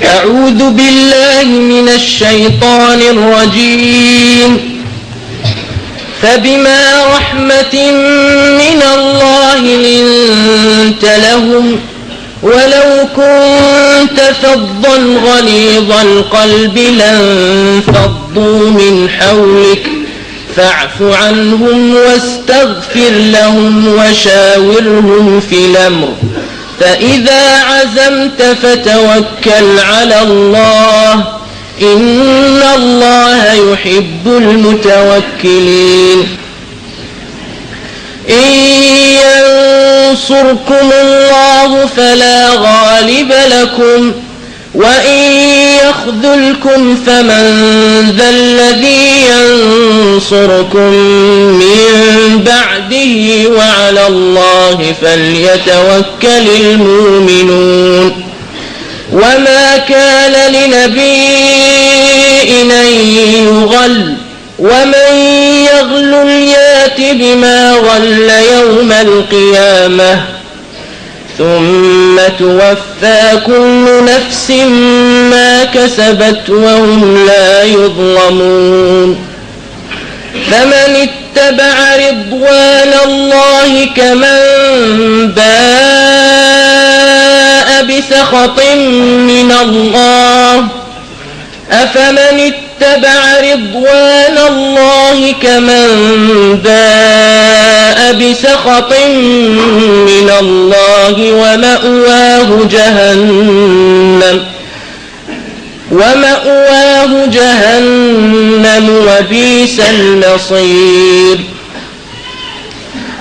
أعوذ بالله من الشيطان الرجيم. فبما رحمة من الله لنت لهم ولو كنت فظا غليظ القلب لانفضوا من حولك فاعف عنهم واستغفر لهم وشاورهم في الأمر فإذا عزمت فتوكل على الله إن الله يحب المتوكلين. إن ينصركم الله فلا غالب لكم وإن يخذلكم فمن ذا الذي ينصركم من بعده وعلى الله فليتوكل المؤمنون. وما كان لنبي أن يغل ومن يغل يات بما غل يوم القيامة ثم توفى كل نفس ما كسبت وهم لا يظلمون. فمن اتبع رضوان الله كمن باء بسخط من الله أفمن اتبع رضوان الله كمن باء بسخط من الله ومأواه جهنم وبئس المصير.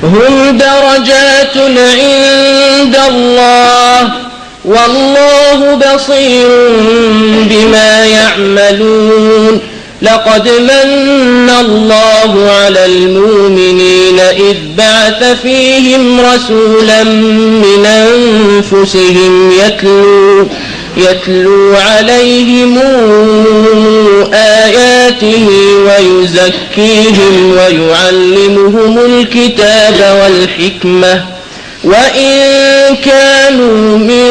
هم درجات عند الله والله بصير بما يعملون. لقد من الله على المؤمنين إذ بعث فيهم رسولا من أنفسهم يتلو عليهم آياته ويزكيهم ويعلمهم الكتاب والحكمة وإن كانوا من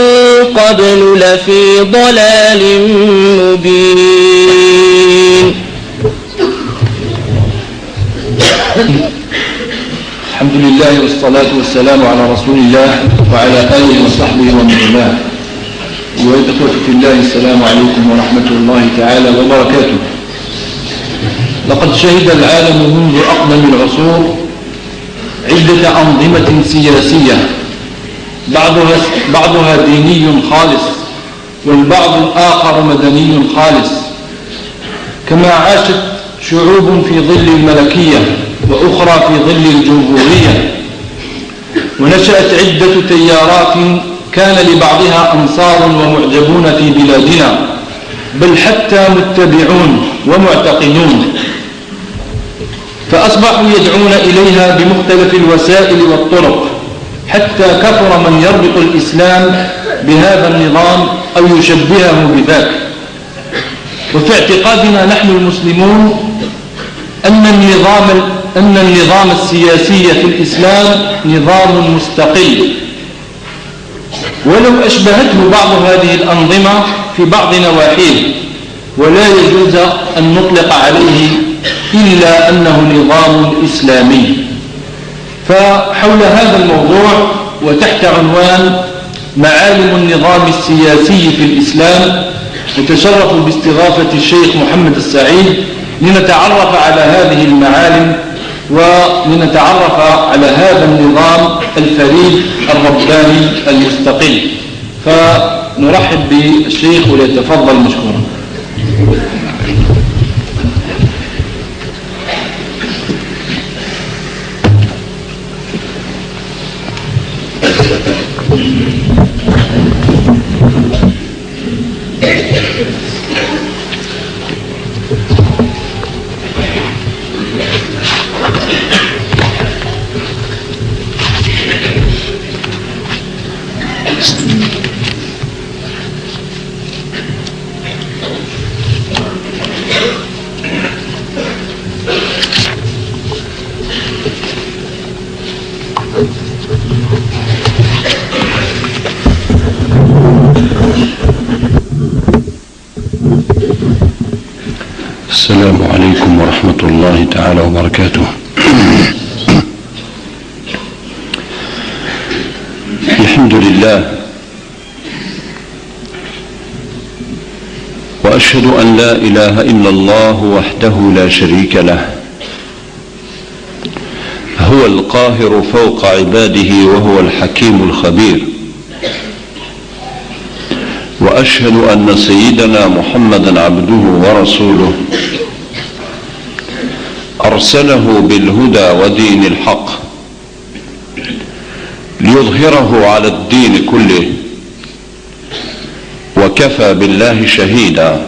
قبل لفي ضلال مبين. الحمد لله والصلاة والسلام على رسول الله وعلى آله وصحبه ومن والاه. والإخوة في الله السلام عليكم ورحمة الله تعالى وبركاته. لقد شهد العالم منذ أقدم العصور عدة أنظمة سياسية بعضها ديني خالص والبعض الآخر مدني خالص، كما عاشت شعوب في ظل الملكية وأخرى في ظل الجمهورية، ونشأت عدة تيارات كان لبعضها أنصار ومعجبون في بلادنا بل حتى متبعون ومعتقدون، فأصبحوا يدعون إليها بمختلف الوسائل والطرق حتى كثر من يربط الإسلام بهذا النظام أو يشبهه بذاك. وفي اعتقادنا نحن المسلمون أن النظام السياسي في الإسلام نظام مستقل، ولو أشبهته بعض هذه الأنظمة في بعض نواحيه، ولا يجوز أن نطلق عليه إلا أنه نظام إسلامي. فحول هذا الموضوع وتحت عنوان معالم النظام السياسي في الإسلام نتشرف باستضافة الشيخ محمد السعيد لنتعرف على هذه المعالم ولنتعرف على هذا النظام الفريد الرباني المستقل. فنرحب بالشيخ وليتفضل مشكورا. السلام عليكم ورحمة الله تعالى وبركاته. الحمد لله، وأشهد أن لا إله إلا الله وحده لا شريك له، هو القاهر فوق عباده وهو الحكيم الخبير. وأشهد أن سيدنا محمدا عبده ورسوله أرسله بالهدى ودين الحق ليظهره على الدين كله، وكفى بالله شهيدا.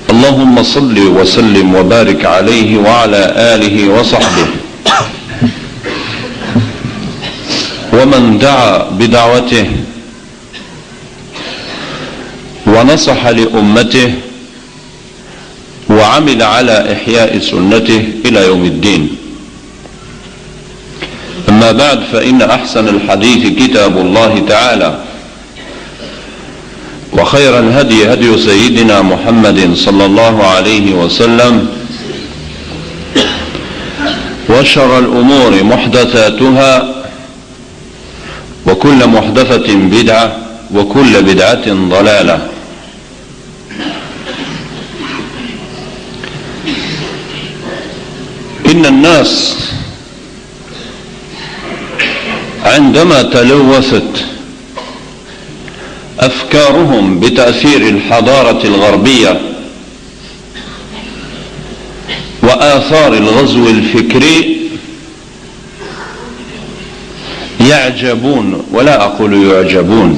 اللهم صل وسلم وبارك عليه وعلى آله وصحبه ومن دعا بدعوته ونصح لأمته وعمل على إحياء سنته إلى يوم الدين. أما بعد، فإن أحسن الحديث كتاب الله تعالى، وخير الهدي هدي سيدنا محمد صلى الله عليه وسلم، وشر الأمور محدثاتها، وكل محدثة بدعة، وكل بدعة ضلالة. إن الناس عندما تلوثت أفكارهم بتأثير الحضارة الغربية وآثار الغزو الفكري يعجبون، ولا أقول يعجبون،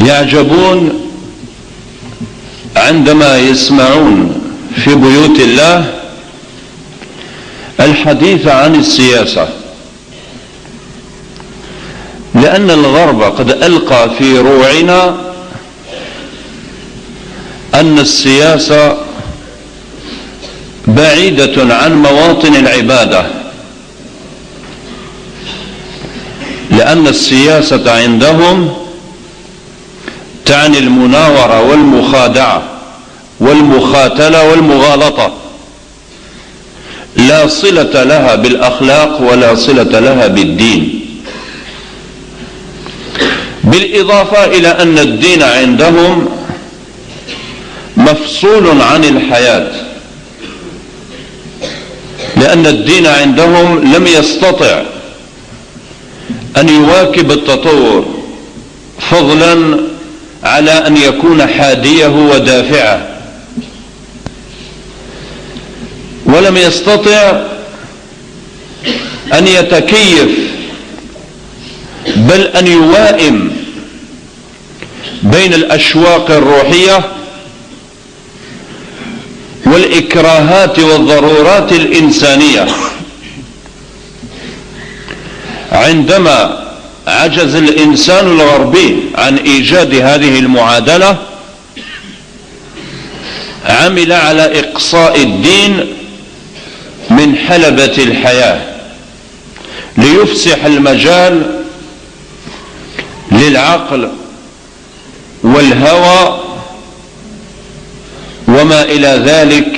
يعجبون عندما يسمعون في بيوت الله الحديث عن السياسة، لأن الغرب قد ألقى في روعنا أن السياسة بعيدة عن مواطن العبادة، لأن السياسة عندهم تعني المناورة والمخادعة والمخاتلة والمغالطة، لا صلة لها بالأخلاق ولا صلة لها بالدين. بالإضافة إلى أن الدين عندهم مفصول عن الحياة، لأن الدين عندهم لم يستطع أن يواكب التطور، فضلا على أن يكون حاديه ودافعه، ولم يستطع أن يتكيف، بل أن يوائم بين الأشواق الروحية والإكراهات والضرورات الإنسانية. عندما عجز الإنسان الغربي عن إيجاد هذه المعادلة، عمل على إقصاء الدين من حلبة الحياة ليفسح المجال للعقل والهوى وما إلى ذلك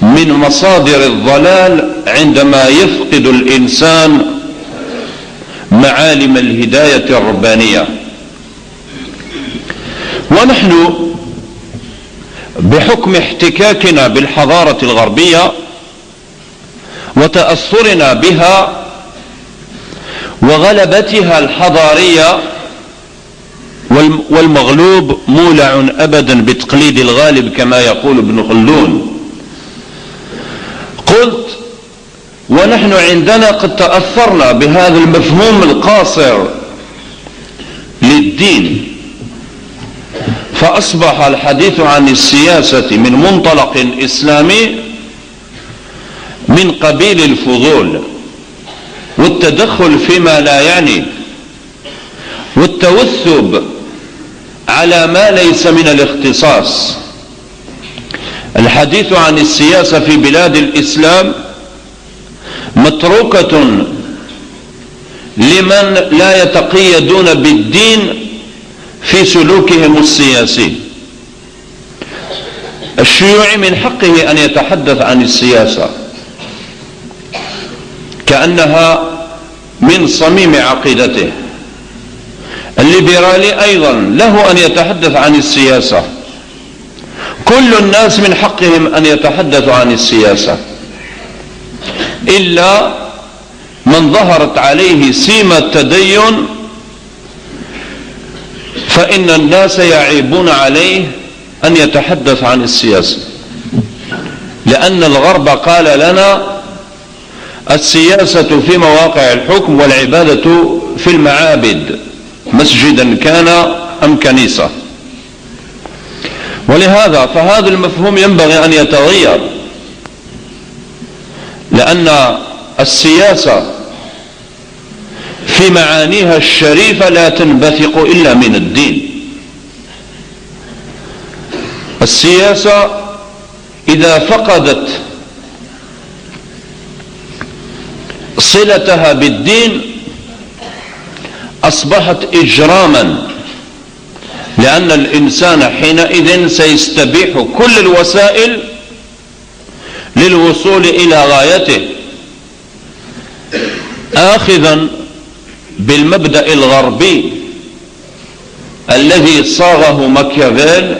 من مصادر الضلال، عندما يفقد الإنسان معالم الهداية الربانية. ونحن بحكم احتكاكنا بالحضارة الغربية وتأثرنا بها وغلبتها الحضارية، والمغلوب مولع أبدا بتقليد الغالب كما يقول ابن خلدون، قلت ونحن عندنا قد تأثرنا بهذا المفهوم القاصر للدين، فأصبح الحديث عن السياسة من منطلق إسلامي من قبيل الفضول والتدخل فيما لا يعني، والتوثب على ما ليس من الاختصاص. الحديث عن السياسة في بلاد الإسلام متروكة لمن لا يتقيدون بالدين في سلوكهم السياسي، الشيوعي من حقه أن يتحدث عن السياسة كأنها من صميم عقيدته. الليبرالي أيضا له أن يتحدث عن السياسة. كل الناس من حقهم أن يتحدثوا عن السياسة، إلا من ظهرت عليه سيمة التدين فإن الناس يعيبون عليه أن يتحدث عن السياسة، لأن الغرب قال لنا السياسة في مواقع الحكم والعبادة في المعابد، مسجدا كان أم كنيسة. ولهذا فهذا المفهوم ينبغي أن يتغير، لأن السياسة في معانيها الشريفة لا تنبثق إلا من الدين. السياسة إذا فقدت صلتها بالدين أصبحت إجراما، لأن الإنسان حينئذ سيستبيح كل الوسائل للوصول إلى غايته، آخذا بالمبدأ الغربي الذي صاغه ماكيافيل: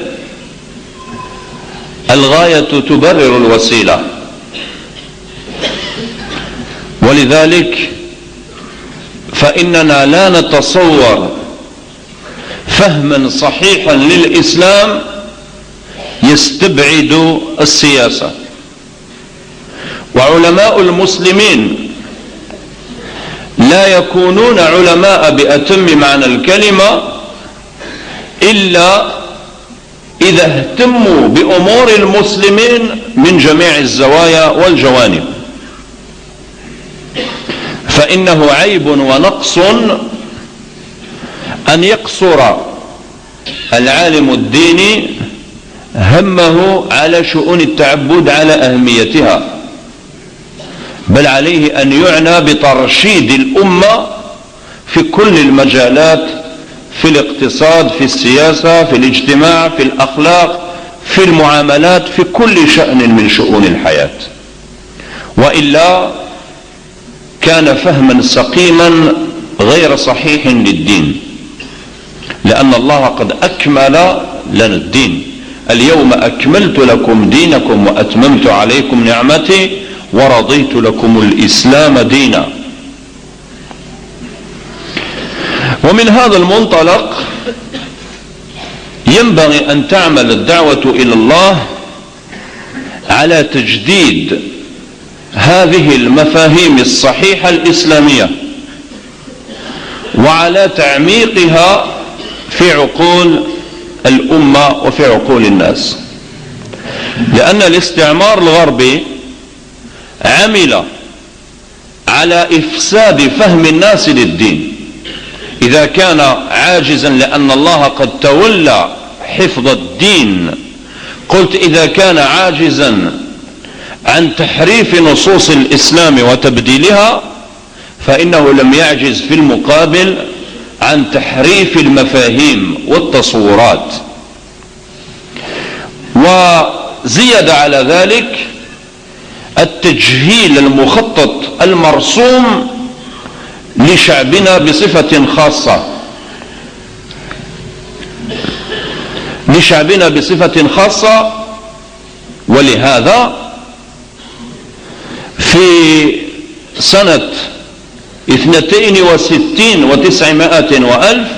الغاية تبرر الوسيلة. ولذلك فإننا لا نتصور فهما صحيحا للإسلام يستبعد السياسة. وعلماء المسلمين لا يكونون علماء بأتم معنى الكلمة إلا إذا اهتموا بأمور المسلمين من جميع الزوايا والجوانب. فإنه عيب ونقص أن يقصر العالم الديني همه على شؤون التعبد على أهميتها، بل عليه أن يعنى بترشيد الأمة في كل المجالات، في الاقتصاد، في السياسة، في الاجتماع، في الأخلاق، في المعاملات، في كل شأن من شؤون الحياة. وإلا كان فهما سقيما غير صحيح للدين، لأن الله قد أكمل لنا الدين: اليوم أكملت لكم دينكم وأتممت عليكم نعمتي ورضيت لكم الإسلام دينا. ومن هذا المنطلق ينبغي أن تعمل الدعوة إلى الله على تجديد هذه المفاهيم الصحيحة الإسلامية، وعلى تعميقها في عقول الأمة وفي عقول الناس. لأن الاستعمار الغربي عمل على إفساد فهم الناس للدين. إذا كان عاجزا لأن الله قد تولى حفظ الدين، قلت إذا كان عاجزا عن تحريف نصوص الإسلام وتبديلها، فإنه لم يعجز في المقابل عن تحريف المفاهيم والتصورات. وزيد على ذلك التجهيل المخطط المرسوم لشعبنا بصفة خاصة. ولهذا في سنة 62 و900 وألف